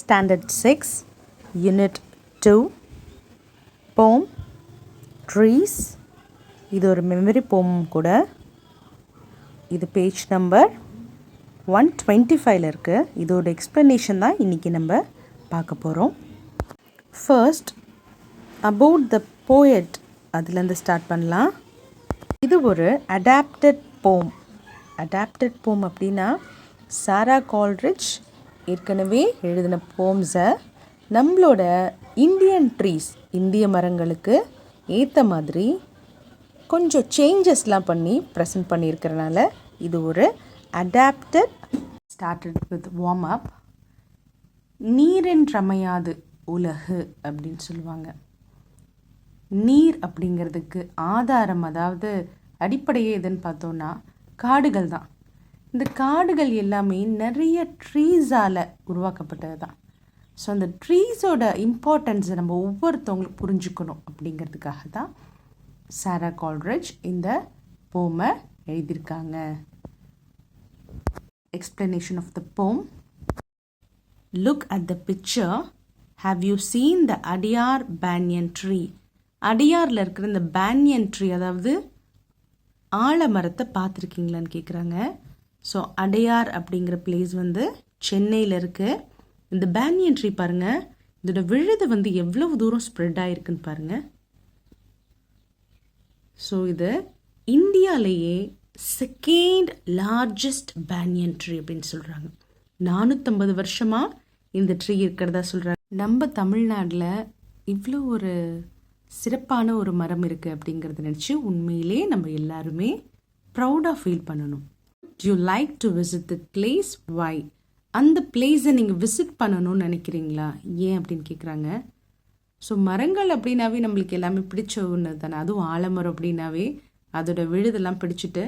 Standard 6, Unit 2, Poem, Trees. இது ஒரு memory போம் கூட. இது பேஜ் நம்பர் 125 இருக்குது. இதோட எக்ஸ்ப்ளனேஷன் தான் இன்றைக்கி நம்ம பார்க்க போகிறோம். ஃபர்ஸ்ட் அபவுட் த போயட், அதுலேருந்து ஸ்டார்ட் பண்ணலாம். இது ஒரு அடாப்டட் போம். அடாப்டட் போம் அப்படின்னா சாரா கால்ரிட்ஜ் ஏற்கனவே எழுதின போம்ஸை நம்மளோட இந்தியன் ட்ரீஸ், இந்திய மரங்களுக்கு ஏற்ற மாதிரி கொஞ்சம் சேஞ்சஸ்லாம் பண்ணி ப்ரெசென்ட் பண்ணியிருக்கிறனால இது ஒரு adapted. Started with warm up. நீரென்றமையாது உலகு அப்படின்னு சொல்லுவாங்க. நீர் அப்படிங்கிறதுக்கு ஆதாரம், அதாவது அடிப்படையே எதுன்னு பார்த்தோன்னா காடுகள் தான். இந்த காடுகள் எல்லாமே நிறைய ட்ரீஸால் உருவாக்கப்பட்டது தான். ஸோ அந்த ட்ரீஸோட இம்பார்ட்டன்ஸை நம்ம ஒவ்வொருத்தவங்களும் புரிஞ்சுக்கணும் அப்படிங்கிறதுக்காக தான் சாரா கால்ரிட்ஜ் இந்த போமை எழுதியிருக்காங்க. எக்ஸ்பிளனேஷன் ஆஃப் த போம். Look at the picture. Have you seen த அடியார் பேனியன் ட்ரீ? அடியாரில் இருக்கிற இந்த பேனியன் ட்ரீ, அதாவது ஆலமரத்தை பார்த்துருக்கீங்களான்னு கேட்குறாங்க. ஸோ அடையார் அப்படிங்கிற பிளேஸ் வந்து சென்னையில் இருக்குது. இந்த பேனியன் ட்ரீ பாருங்கள், இதோட விழுது வந்து எவ்வளவு தூரம் ஸ்ப்ரெட் ஆகிருக்குன்னு பாருங்கள். ஸோ இது இந்தியாவிலேயே செகண்ட் லார்ஜஸ்ட் பேனியன் ட்ரீ அப்படின்னு சொல்கிறாங்க. 450 வருஷமாக இந்த ட்ரீ இருக்கிறதா சொல்கிறாங்க. நம்ம தமிழ்நாட்டில் இவ்வளோ ஒரு சிறப்பான ஒரு மரம் இருக்குது அப்படிங்கிறத நினச்சி உண்மையிலே நம்ம எல்லாருமே ப்ரௌடாக ஃபீல் பண்ணணும். You like to visit the place? Why? அந்த பிளேஸை நீங்கள் விசிட் பண்ணணும்னு நினைக்கிறீங்களா? ஏன் அப்படின்னு கேட்குறாங்க. ஸோ மரங்கள் அப்படின்னாவே நம்மளுக்கு எல்லாமே பிடிச்ச ஒன்று தானே. அதுவும் ஆலமரம் அப்படின்னாவே அதோட விழுதெல்லாம் பிடிச்சிட்டு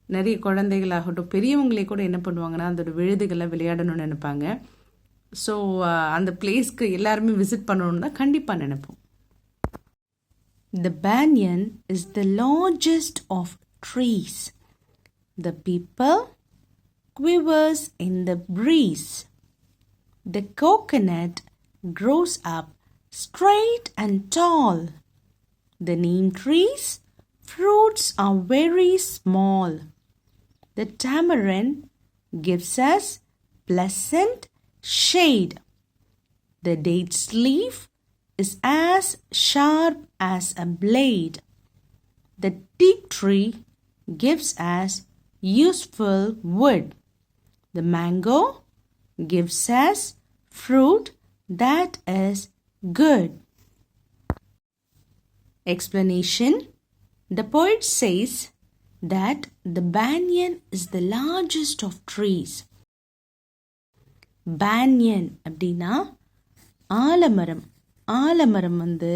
நிறைய குழந்தைகளாகட்டும் பெரியவங்களே கூட என்ன பண்ணுவாங்கன்னா அதோட விழுதுகளை விளையாடணும்னு நினைப்பாங்க. ஸோ அந்த பிளேஸ்க்கு எல்லாருமே விசிட் பண்ணணும்னு தான் கண்டிப்பாக நினைப்போம். The banyan is the largest of trees. The people quivers in the breeze. The coconut grows up straight and tall. The neem trees fruits are very small. The tamarind gives us pleasant shade. The date's leaf is as sharp as a blade. The teak tree gives us useful wood. The mango gives us fruit that is good. Explanation. The poet says that the banyan is the largest of trees. Banyan அப்படின்னா ஆலமரம். ஆலமரம் வந்து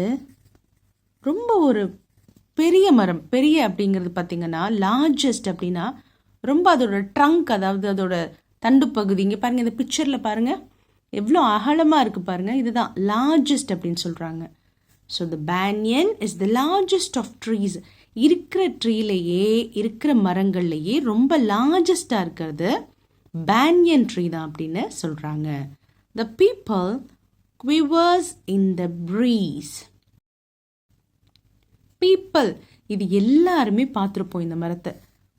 ரொம்ப ஒரு பெரிய மரம். பெரிய அப்படிங்கிறது பார்த்திங்கன்னா லார்ஜஸ்ட் அப்படின்னா ரொம்ப அதோட ட்ரங்க், அதாவது அதோட தண்டு பகுதி. இங்கே பாருங்கள், இந்த பிக்சரில் பாருங்கள் எவ்வளோ அகலமாக இருக்குது பாருங்கள். இதுதான் லார்ஜஸ்ட் அப்படின்னு சொல்கிறாங்க. So the banyan is the largest of trees. இருக்கிற ட்ரீலேயே, இருக்கிற மரங்கள்லேயே ரொம்ப லார்ஜஸ்டாக இருக்கிறது பேனியன் ட்ரீ தான் அப்படின்னு சொல்கிறாங்க. The people quivers in the breeze. people, இது எல்லாருமே பார்த்துருப்போம். இந்த மரத்தை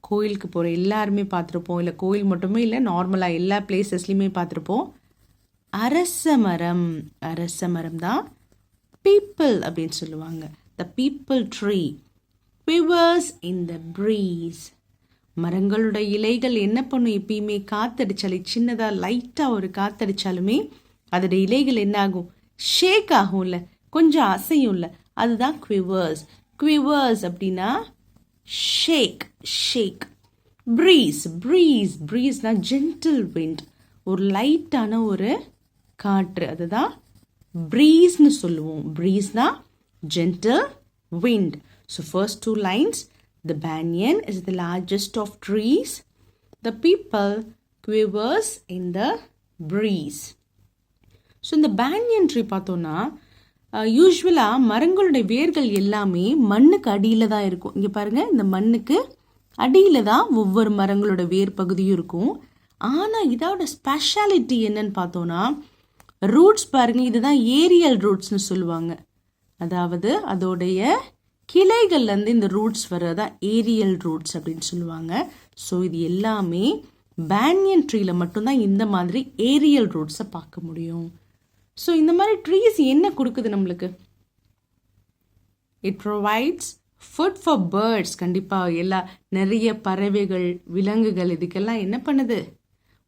கோயிலுக்கு போகிற எல்லாருமே பார்த்துருப்போம். இல்லை கோயில் மட்டுமே இல்லை, நார்மலாக எல்லா பிளேசஸ்லையுமே பார்த்துருப்போம். அரச மரம், அரச மரம் தான் people அப்படின்னு சொல்லுவாங்க. the people tree quivers in the breeze. மரங்களோட இலைகள் என்ன பண்ணும், எப்பயுமே காத்தடிச்சாலே, சின்னதாக லைட்டாக ஒரு காத்தடிச்சாலுமே அதோட இலைகள் என்ன ஆகும், ஷேக் ஆகும்ல, கொஞ்சம் அசையும்ல, அதுதான் குவிவர்ஸ். குவிவர்ஸ் அப்படின்னா ஷேக், ஷேக். ப்ரீஸ், ப்ரீஸ், ப்ரீஸ்னா ஜென்டில் விண்ட், ஒரு லைட்டான ஒரு காற்று, அதுதான் ப்ரீஸ்னு சொல்லுவோம். ப்ரீஸ்னா gentle wind. So first 2 lines, the banyan is the largest of trees. The people quivers in the breeze. So இந்த பேனியன் ட்ரீ பார்த்தோன்னா யூஸ்வலாக மரங்களுடைய வேர்கள் எல்லாமே மண்ணுக்கு அடியில் தான் இருக்கும். இங்கே பாருங்கள், இந்த மண்ணுக்கு அடியில் தான் ஒவ்வொரு மரங்களோட வேர் பகுதியும் இருக்கும். ஆனால் இதோட ஸ்பெஷாலிட்டி என்னன்னு பார்த்தோன்னா ரூட்ஸ் பாருங்க, இதுதான் ஏரியல் ரூட்ஸ்னு சொல்லுவாங்க. அதாவது அதோடைய கிளைகள்லேருந்து இந்த ரூட்ஸ் வர்றதான் ஏரியல் ரூட்ஸ் அப்படின்னு சொல்லுவாங்க. ஸோ இது எல்லாமே பேனியன் ட்ரீல மட்டும்தான் இந்த மாதிரி ஏரியல் ரூட்ஸை பார்க்க முடியும். ஸோ இந்த மாதிரி ட்ரீஸ் என்ன கொடுக்குது நம்மளுக்கு? It provides food for birds. கண்டிப்பாக நிறைய பறவைகள், விலங்குகள் இதுக்கெல்லாம் என்ன பண்ணுது?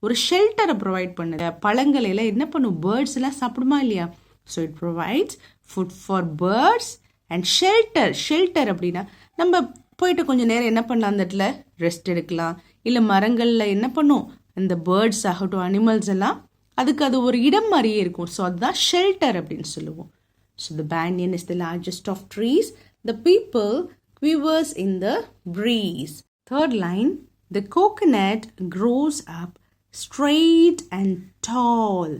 ஒரு ஷெல்டரை ப்ரொவைட் பண்ணுது. பழங்கள் எல்லாம் என்ன பண்ணும்? பேர்ட்ஸ் எல்லாம் சாப்பிடுமா இல்லையா? So it provides food for birds and shelter. Shelter அப்படின்னா நம்ம போயிட்டு கொஞ்சம் நேரம் என்ன பண்ணலாம், அந்த இடத்துல ரெஸ்ட் எடுக்கலாம். இல்லை மரங்களில் என்ன பண்ணும், அந்த பேர்ட்ஸ் ஆகட்டும், அனிமல்ஸ் எல்லாம் அதுக்கு அது ஒரு இடம் மாதிரியே இருக்கும். ஸோ அதுதான் ஷெல்டர் அப்படின்னு சொல்லுவோம். So the banyan is the largest of trees. The people quivers in the breeze. Third line, the coconut grows up straight and tall.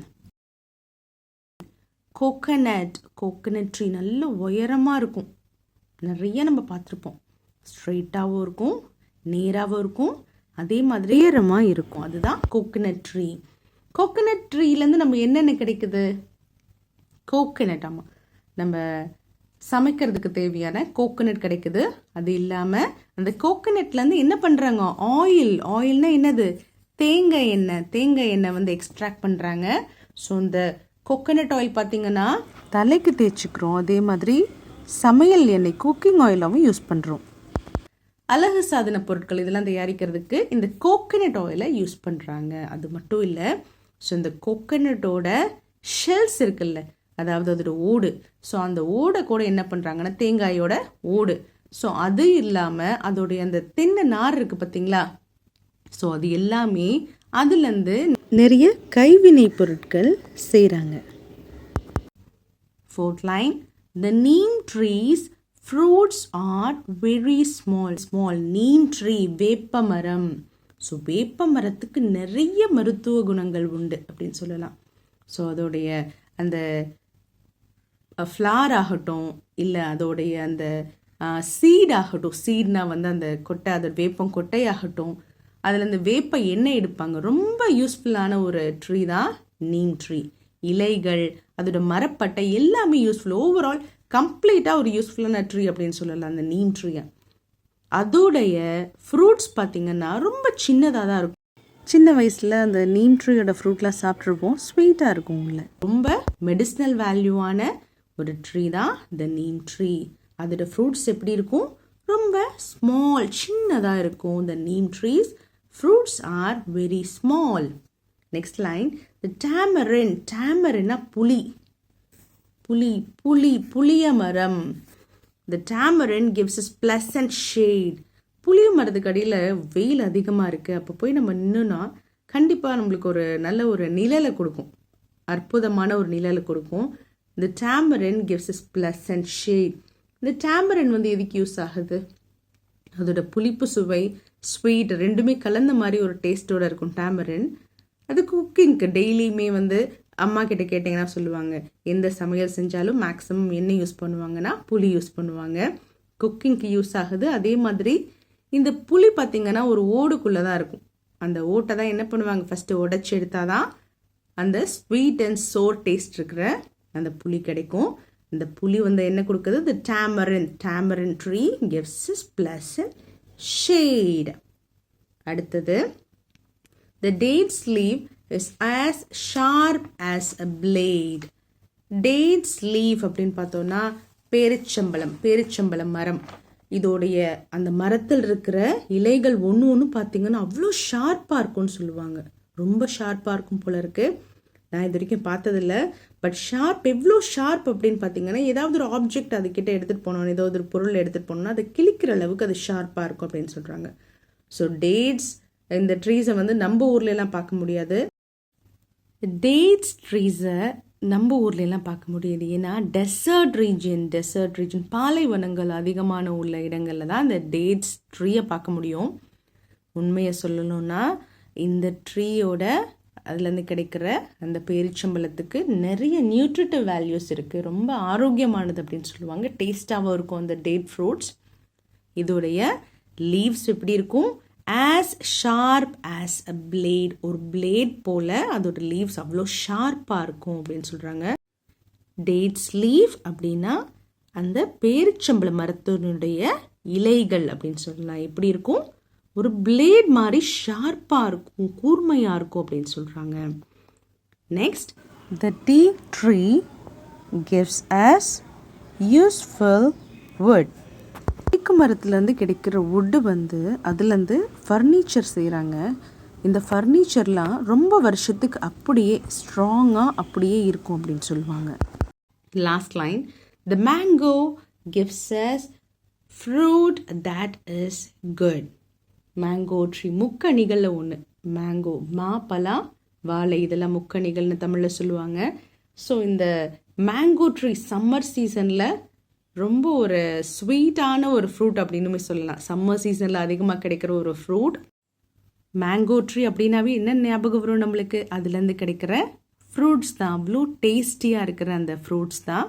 Coconut tree நல்ல உயரமாக இருக்கும். நிறைய நம்ம பார்த்துருப்போம். ஸ்ட்ரெயிட்டாகவும் இருக்கும், நேராகவும் இருக்கும், அதே மாதிரி உயரமாக இருக்கும். அதுதான் கோகனட் ட்ரீ. கோகனட் ட்ரீலேருந்து நம்ம என்னென்ன கிடைக்குது? கோகனட், ஆமாம், நம்ம சமைக்கிறதுக்கு தேவையான கோகனட் கிடைக்குது. அது இல்லாமல் அந்த கோகனட்லேருந்து என்ன பண்ணுறாங்க? ஆயில்னா என்னது? தேங்காய் எண்ணெய் வந்து எக்ஸ்ட்ராக்ட் பண்ணுறாங்க. ஸோ இந்த கோகனட் ஆயில் பார்த்திங்கன்னா தலைக்கு தேய்ச்சிக்கிறோம். அதே மாதிரி சமையல் எண்ணெய், குக்கிங் ஆயிலாகவும் யூஸ் பண்ணுறோம். அழகு சாதன பொருட்கள் இதெல்லாம் தயாரிக்கிறதுக்கு இந்த கோகனட் ஆயிலை யூஸ் பண்ணுறாங்க. அது மட்டும் இல்லை, ஸோ இந்த கோகனட்டோட ஷெல்ஸ் இருக்குல்ல, அதாவது அதோட ஓடு, ஸோ அந்த ஓடை கூட என்ன பண்ணுறாங்கன்னா தேங்காயோட ஓடு, ஸோ அது இல்லாமல் அதோடைய அந்த தென்னை நார் இருக்குது பார்த்தீங்களா, ஸோ அது எல்லாமே அதுலேருந்து நிறைய கைவினை பொருட்கள் செய்கிறாங்க. Fourth line, the neem trees fruits are very small. neem tree, வேப்ப மரம். ஸோ வேப்ப மரத்துக்கு நிறைய மருத்துவ குணங்கள் உண்டு அப்படின்னு சொல்லலாம். ஸோ அதோடைய அந்த ஃப்ளார் ஆகட்டும், இல்லை அதோடைய அந்த சீட் ஆகட்டும், சீட்னா வந்து அந்த கொட்டை, அதோட வேப்பம் கொட்டையாகட்டும், அதில் அந்த வேப்ப எண்ணெய் எடுப்பாங்க. ரொம்ப யூஸ்ஃபுல்லான ஒரு ட்ரீ தான் நீம் ட்ரீ. இலைகள், அதோட மரப்பட்டை எல்லாமே யூஸ்ஃபுல். ஓவரால் கம்ப்ளீட்டாக ஒரு யூஸ்ஃபுல்லான ட்ரீ அப்படின்னு சொல்லலாம் அந்த நீம் ட்ரீயை. அதோடைய ஃப்ரூட்ஸ் பார்த்திங்கன்னா ரொம்ப சின்னதாக தான் இருக்கும். சின்ன வயசில் அந்த நீம் ட்ரீயோட ஃப்ரூட்லாம் சாப்பிட்ருப்போம். ஸ்வீட்டாக இருக்கும். உள்ள ரொம்ப மெடிசினல் வேல்யூவான ஒரு ட்ரீ தான் த நீம் ட்ரீ. அதோட ஃப்ரூட்ஸ் எப்படி இருக்கும்? ரொம்ப ஸ்மால், சின்னதாக இருக்கும். The neem trees fruits are very small. Next line, the tamarind. டேமரின்னா புளிய மரம். The tamarind gives us pleasant shade. புளிய மரத்துக்கு அடியில் வெயில் அதிகமாக இருக்குது. அப்போ போய் நம்ம நின்றுனா கண்டிப்பாக நம்மளுக்கு ஒரு நல்ல ஒரு நிழலை கொடுக்கும், அற்புதமான ஒரு நிழலை கொடுக்கும். The tamarind gives us pleasant shade. இந்த tamarind வந்து எதுக்கு யூஸ் ஆகுது? அதோட புளிப்பு சுவை, ஸ்வீட் ரெண்டுமே கலந்த மாதிரி ஒரு டேஸ்ட்டோடு இருக்கும் tamarind. அது குக்கிங்க்கு டெய்லியுமே வந்து அம்மா கிட்ட கேட்டிங்கன்னா சொல்லுவாங்க, எந்த சமையல் செஞ்சாலும் மேக்ஸிமம் என்ன யூஸ் பண்ணுவாங்கன்னா புளி யூஸ் பண்ணுவாங்க. குக்கிங்க்கு யூஸ் ஆகுது. அதே மாதிரி இந்த புளி பார்த்திங்கன்னா ஒரு ஓடுக்குள்ளே தான் இருக்கும். அந்த ஓட்டை தான் என்ன பண்ணுவாங்க, ஃபஸ்ட்டு உடைச்சி எடுத்தால் தான் அந்த ஸ்வீட் அண்ட் சோர் டேஸ்ட் இருக்கிற அந்த புளி கிடைக்கும். இந்த புளி வந்து என்ன கொடுக்குது? த tamarind tree gives us pleasant shade. அடுத்தது, the date's leaf is as sharp as a blade. date's leaf அப்படின்னு பார்த்தோன்னா பேரிச்சம்பழம் மரம். இதோடைய அந்த மரத்தில் இருக்கிற இலைகள் ஒன்று பார்த்தீங்கன்னா அவ்வளோ ஷார்ப்பாக இருக்கும்னு சொல்லுவாங்க. ரொம்ப ஷார்ப்பாக இருக்கும் போல இருக்கு. நான் இது வரைக்கும் பார்த்ததில்ல. பட் எவ்வளோ ஷார்ப் அப்படின்னு பார்த்தீங்கன்னா, ஏதாவது ஒரு ஆப்ஜெக்ட் அதுக்கிட்ட எடுத்துகிட்டு போனோம், ஏதாவது ஒரு பொருள் எடுத்துகிட்டு போனோம்னா அதை கிழிக்கிற அளவுக்கு அது ஷார்ப்பாக இருக்கும் அப்படின்னு சொல்கிறாங்க. ஸோ டேட்ஸ், இந்த ட்ரீஸை வந்து நம்ம ஊர்லெலாம் பார்க்க முடியாது. டேட்ஸ் ட்ரீஸை நம்ம ஊர்லெலாம் பார்க்க முடியாது. ஏன்னா டெசர்ட் ரீஜன் பாலைவனங்கள் அதிகமான உள்ள இடங்களில் தான் இந்த டேட்ஸ் ட்ரீயை பார்க்க முடியும். உண்மையை சொல்லணும்னா இந்த ட்ரீயோட அதுலேருந்து கிடைக்கிற அந்த பேரிச்சம்பழத்துக்கு நிறைய நியூட்ரிட்டிவ் வேல்யூஸ் இருக்குது. ரொம்ப ஆரோக்கியமானது அப்படின்னு சொல்லுவாங்க. டேஸ்ட்டாகவும் இருக்கும் அந்த டேட் ஃப்ரூட்ஸ். இதோடைய லீவ்ஸ் எப்படி இருக்கும்? As sharp as a blade, ஒரு பிளேட் போல் அதோட லீவ்ஸ் அவ்வளோ ஷார்ப்பாக இருக்கும் அப்படின்னு சொல்கிறாங்க. டேட்ஸ் லீவ் அப்படின்னா அந்த பேரிச்சம்பள மரத்தினுடைய இலைகள் அப்படின்னு சொல்லலாம். எப்படி இருக்கும்? ஒரு பிளேட் மாதிரி ஷார்ப்பாக இருக்கும், கூர்மையாக இருக்கும் அப்படின்னு சொல்கிறாங்க. நெக்ஸ்ட், த டீக் tree gives us useful wood. தேக்கு மரத்துலேருந்து கிடைக்கிற வுட்டு அதுலேருந்து ஃபர்னிச்சர் செய்கிறாங்க. இந்த ஃபர்னிச்சர்லாம் ரொம்ப வருஷத்துக்கு அப்படியே ஸ்ட்ராங்காக அப்படியே இருக்கும் அப்படின்னு சொல்லுவாங்க. Last line, the mango gives us fruit that is good. Mango tree முக்கணிகளில் ஒன்று. மேங்கோ, மா, பலா, வாழை, இதெல்லாம் முக்கணிகள்னு தமிழில் சொல்லுவாங்க. ஸோ இந்த மேங்கோ ட்ரீ சம்மர் சீசனில் ரொம்ப ஒரு ஸ்வீட்டான ஒரு ஃப்ரூட் அப்படின்னு சொல்லலாம். சம்மர் சீசனில் அதிகமாக கிடைக்கிற ஒரு ஃப்ரூட் மேங்கோ ட்ரீ. அப்படின்னாவே என்ன ஞாபகம் வரும் நம்மளுக்கு? அதுலேருந்து கிடைக்கிற ஃப்ரூட்ஸ் தான், அவ்வளோ டேஸ்டியாக இருக்கிற அந்த ஃப்ரூட்ஸ் தான்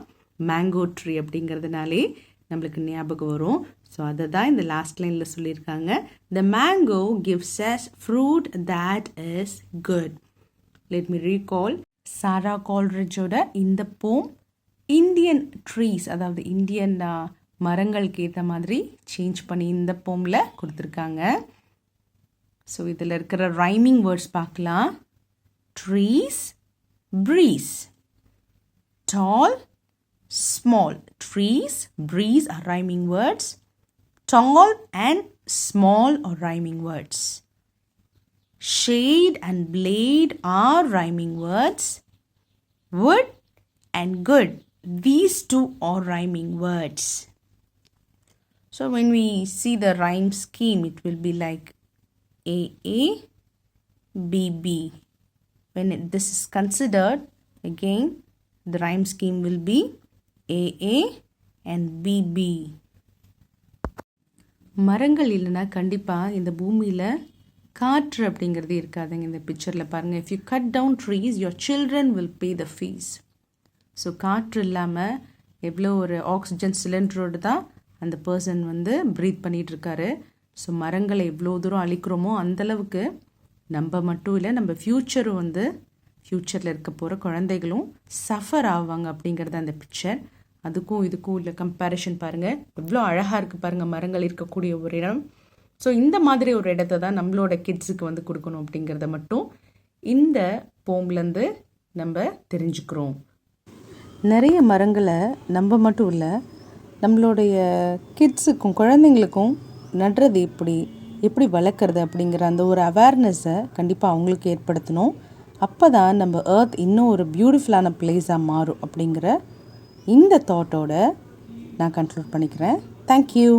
மேங்கோ ட்ரீ அப்படிங்கிறதுனாலே நம்மளுக்கு ஞாபகம் வரும். ஸோ அதை தான் இந்த லாஸ்ட் லைனில் சொல்லியிருக்காங்க. த mango gives us fruit that is good. Let me recall சாரா கால்ரிட்ஜோட இந்த போம் இந்தியன் ட்ரீஸ், அதாவது இந்தியன் மரங்களுக்கு ஏற்ற மாதிரி சேஞ்ச் பண்ணி இந்த போமில் கொடுத்துருக்காங்க. ஸோ இதில் இருக்கிற ரைமிங் வேர்ட்ஸ் பார்க்கலாம். Trees, breeze. Tall, small. Trees, breeze are rhyming words. Tall and small are rhyming words. Shade and blade are rhyming words. Wood and good, these two are rhyming words. So when we see the rhyme scheme, it will be like AA, BB. When this is considered, again the rhyme scheme will be AA and BB. மரங்கள் இல்லைன்னா கண்டிப்பாக இந்த பூமியில் காற்று அப்படிங்கிறது இருக்காதுங்க. இந்த பிக்சரில் பாருங்கள். If you cut down trees your children will pay the fees. So காற்று இல்லாமல் எவ்வளோ ஒரு ஆக்சிஜன் சிலிண்டரோடு தான் அந்த பர்சன் ப்ரீத் பண்ணிகிட்ருக்காரு. ஸோ மரங்களை எவ்வளோ தூரம் அழிக்கிறோமோ அந்தளவுக்கு நம்ம மட்டும் இல்லை, நம்ம ஃப்யூச்சரும் ஃப்யூச்சரில் இருக்க போகிற குழந்தைகளும் சஃபர் ஆவாங்க அப்படிங்கிறது அந்த பிக்சர். அதுக்கும் இதுக்கும் உள்ள கம்பேரிஷன் பாருங்கள், எவ்வளோ அழகாக இருக்குது பாருங்கள் மரங்கள் இருக்கக்கூடிய ஒரு இடம். ஸோ இந்த மாதிரி ஒரு இடத்த தான் நம்மளோட கிட்ஸுக்கு கொடுக்கணும் அப்படிங்கிறத மட்டும் இந்த போம்லேருந்து நம்ம தெரிஞ்சுக்கிறோம். நிறைய மரங்களை நம்ம மட்டும் இல்லை, நம்மளுடைய கிட்ஸுக்கும் குழந்தைங்களுக்கும் நடுறது எப்படி வளர்க்குறது அப்படிங்கிற அந்த ஒரு அவேர்னஸை கண்டிப்பாக அவங்களுக்கு ஏற்படுத்தணும். அப்போ தான் நம்ம எர்த் இன்னும் ஒரு பியூட்டிஃபுல்லான பிளேஸாக மாறும் அப்படிங்கிற இந்த தாட்டோட நான் கன்க்ளூட் பண்ணிக்கிறேன். தேங்க்யூ.